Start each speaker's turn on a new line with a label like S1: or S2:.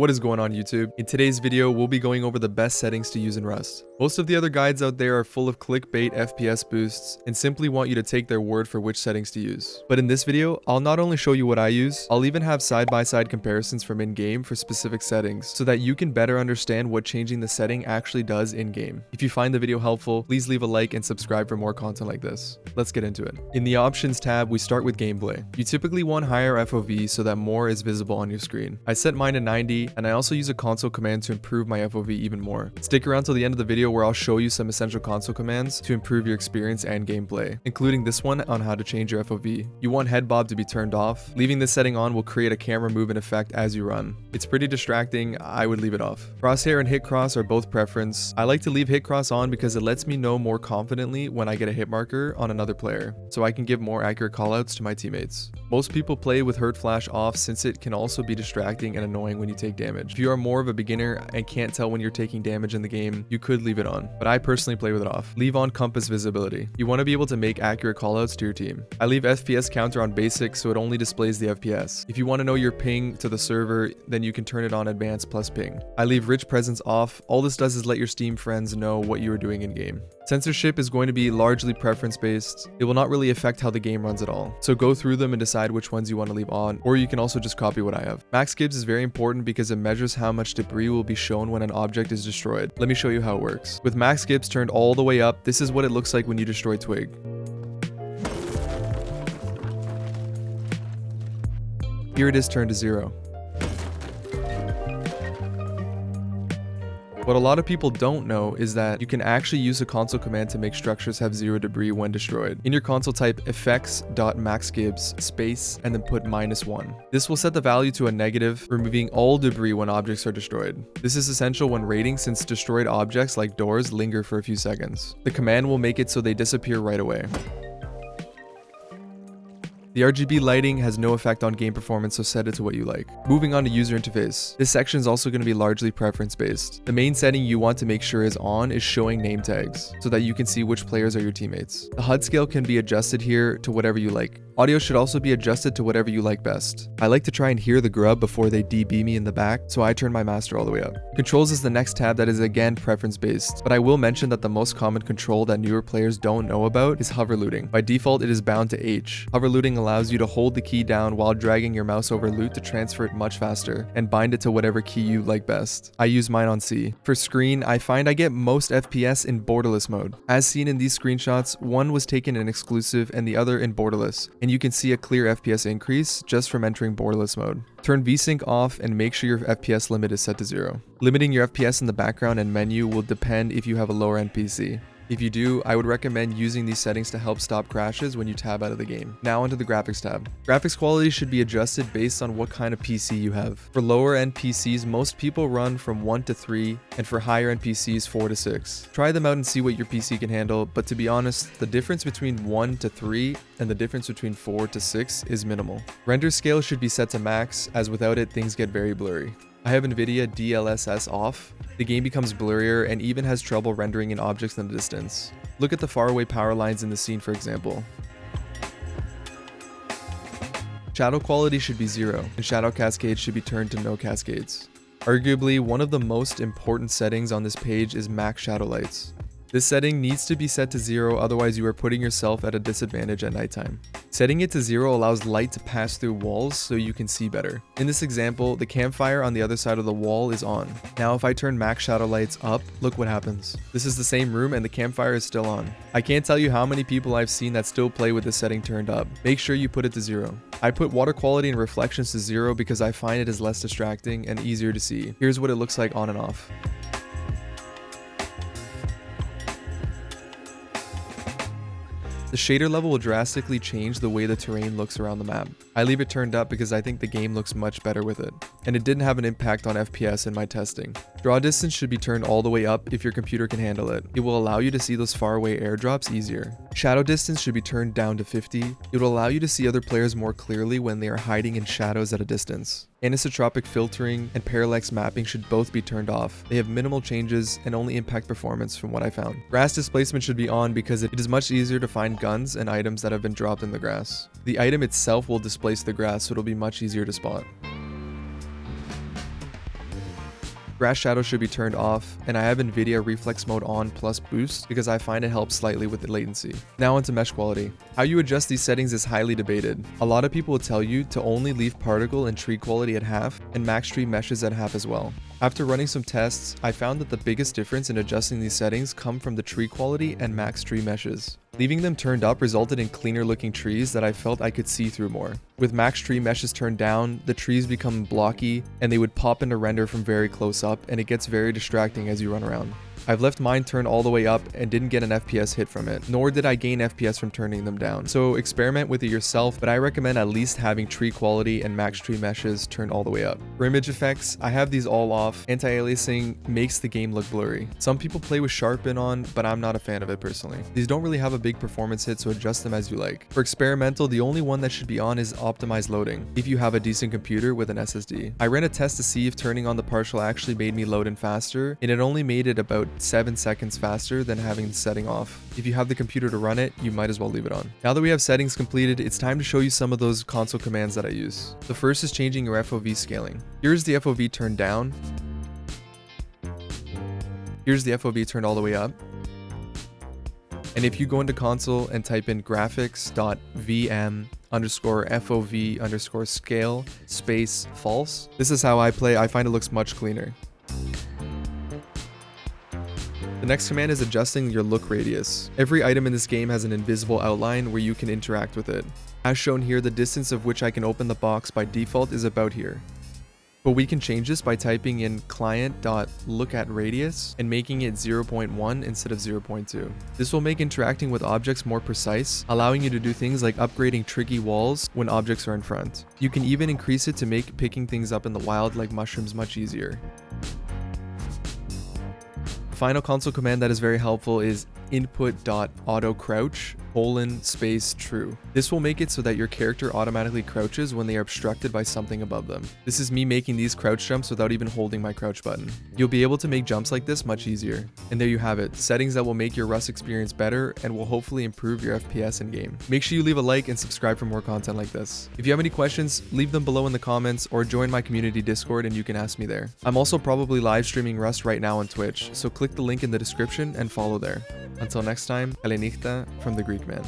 S1: What is going on YouTube? In today's video, we'll be going over the best settings to use in Rust. Most of the other guides out there are full of clickbait FPS boosts and simply want you to take their word for which settings to use. But in this video, I'll not only show you what I use, I'll even have side-by-side comparisons from in-game for specific settings so that you can better understand what changing the setting actually does in-game. If you find the video helpful, please leave a like and subscribe for more content like this. Let's get into it. In the options tab, we start with gameplay. You typically want higher FOV so that more is visible on your screen. I set mine to 90, and I also use a console command to improve my FOV even more. Stick around till the end of the video where I'll show you some essential console commands to improve your experience and gameplay, including this one on how to change your FOV. You want head bob to be turned off. Leaving this setting on will create a camera movement effect as you run. It's pretty distracting, I would leave it off. Crosshair and hit cross are both preference. I like to leave hit cross on because it lets me know more confidently when I get a hit marker on another player, so I can give more accurate callouts to my teammates. Most people play with hurt flash off since it can also be distracting and annoying when you take damage. If you are more of a beginner and can't tell when you're taking damage in the game, you could leave it on, but I personally play with it off. Leave on compass visibility. You want to be able to make accurate callouts to your team. I leave FPS counter on basic so it only displays the FPS. If you want to know your ping to the server, then you can turn it on advanced plus ping. I leave rich presence off. All this does is let your Steam friends know what you are doing in game. Censorship is going to be largely preference based. It will not really affect how the game runs at all. So go through them and decide which ones you want to leave on, or you can also just copy what I have. Max Gibs is very important because it measures how much debris will be shown when an object is destroyed. Let me show you how it works. With Max Gibs turned all the way up, this is what it looks like when you destroy Twig. Here it is turned to 0. What a lot of people don't know is that you can actually use a console command to make structures have 0 debris when destroyed. In your console, type effects.maxgibs space and then put -1. This will set the value to a negative, removing all debris when objects are destroyed. This is essential when raiding since destroyed objects like doors linger for a few seconds. The command will make it so they disappear right away. The RGB lighting has no effect on game performance, so set it to what you like. Moving on to user interface. This section is also going to be largely preference based. The main setting you want to make sure is on is showing name tags, so that you can see which players are your teammates. The HUD scale can be adjusted here to whatever you like. Audio should also be adjusted to whatever you like best. I like to try and hear the grub before they DB me in the back, so I turn my master all the way up. Controls is the next tab that is again preference based, but I will mention that the most common control that newer players don't know about is hover looting. By default, it is bound to H. Hover looting allows you to hold the key down while dragging your mouse over loot to transfer it much faster and bind it to whatever key you like best. I use mine on C. For screen, I find I get most FPS in borderless mode. As seen in these screenshots, one was taken in exclusive and the other in borderless, and you can see a clear FPS increase just from entering borderless mode. Turn VSync off and make sure your FPS limit is set to 0. Limiting your FPS in the background and menu will depend if you have a lower end PC. If you do, I would recommend using these settings to help stop crashes when you tab out of the game. Now onto the graphics tab. Graphics quality should be adjusted based on what kind of PC you have. For lower end PCs, most people run from 1 to 3, and for higher end PCs, 4 to 6. Try them out and see what your PC can handle, but to be honest, the difference between 1 to 3 and the difference between 4 to 6 is minimal. Render scale should be set to max, as without it, things get very blurry. I have NVIDIA DLSS off. The game becomes blurrier and even has trouble rendering in objects in the distance. Look at the faraway power lines in the scene, for example. Shadow quality should be 0, and shadow cascade should be turned to no cascades. Arguably, one of the most important settings on this page is max shadow lights. This setting needs to be set to 0, otherwise you are putting yourself at a disadvantage at nighttime. Setting it to 0 allows light to pass through walls so you can see better. In this example, the campfire on the other side of the wall is on. Now if I turn max shadow lights up, look what happens. This is the same room and the campfire is still on. I can't tell you how many people I've seen that still play with this setting turned up. Make sure you put it to 0. I put water quality and reflections to 0 because I find it is less distracting and easier to see. Here's what it looks like on and off. The shader level will drastically change the way the terrain looks around the map. I leave it turned up because I think the game looks much better with it, and it didn't have an impact on FPS in my testing. Draw distance should be turned all the way up if your computer can handle it. It will allow you to see those faraway airdrops easier. Shadow distance should be turned down to 50. It will allow you to see other players more clearly when they are hiding in shadows at a distance. Anisotropic filtering and parallax mapping should both be turned off. They have minimal changes and only impact performance from what I found. Grass displacement should be on because it is much easier to find guns and items that have been dropped in the grass. The item itself will displace the grass, so it'll be much easier to spot. Grass shadow should be turned off, and I have NVIDIA reflex mode on plus boost because I find it helps slightly with the latency. Now onto mesh quality. How you adjust these settings is highly debated. A lot of people will tell you to only leave particle and tree quality at half and max tree meshes at half as well. After running some tests, I found that the biggest difference in adjusting these settings come from the tree quality and max tree meshes. Leaving them turned up resulted in cleaner looking trees that I felt I could see through more. With max tree meshes turned down, the trees become blocky and they would pop into render from very close up, and it gets very distracting as you run around. I've left mine turned all the way up and didn't get an FPS hit from it, nor did I gain FPS from turning them down. So experiment with it yourself, but I recommend at least having tree quality and max tree meshes turned all the way up. For image effects, I have these all off. Anti-aliasing makes the game look blurry. Some people play with sharpen on, but I'm not a fan of it personally. These don't really have a big performance hit, so adjust them as you like. For experimental, the only one that should be on is optimized loading, if you have a decent computer with an SSD. I ran a test to see if turning on the partial actually made me load in faster, and it only made it about 7 seconds faster than having the setting off. If you have the computer to run it, you might as well leave it on. Now that we have settings completed, it's time to show you some of those console commands that I use. The first is changing your FOV scaling. Here's the FOV turned down. Here's the FOV turned all the way up. And if you go into console and type in graphics.vm_FOV_scale space false, this is how I play. I find it looks much cleaner. The next command is adjusting your look radius. Every item in this game has an invisible outline where you can interact with it. As shown here, the distance of which I can open the box by default is about here. But we can change this by typing in client.lookatradius and making it 0.1 instead of 0.2. This will make interacting with objects more precise, allowing you to do things like upgrading tricky walls when objects are in front. You can even increase it to make picking things up in the wild like mushrooms much easier. The final console command that is very helpful is input.autocrouch :true. This will make it so that your character automatically crouches when they are obstructed by something above them. This is me making these crouch jumps without even holding my crouch button. You'll be able to make jumps like this much easier. And there you have it, settings that will make your Rust experience better and will hopefully improve your FPS in game. Make sure you leave a like and subscribe for more content like this. If you have any questions, leave them below in the comments or join my community Discord and you can ask me there. I'm also probably live streaming Rust right now on Twitch, so click the link in the description and follow there. Until next time, Kalenichta from the Greek Man.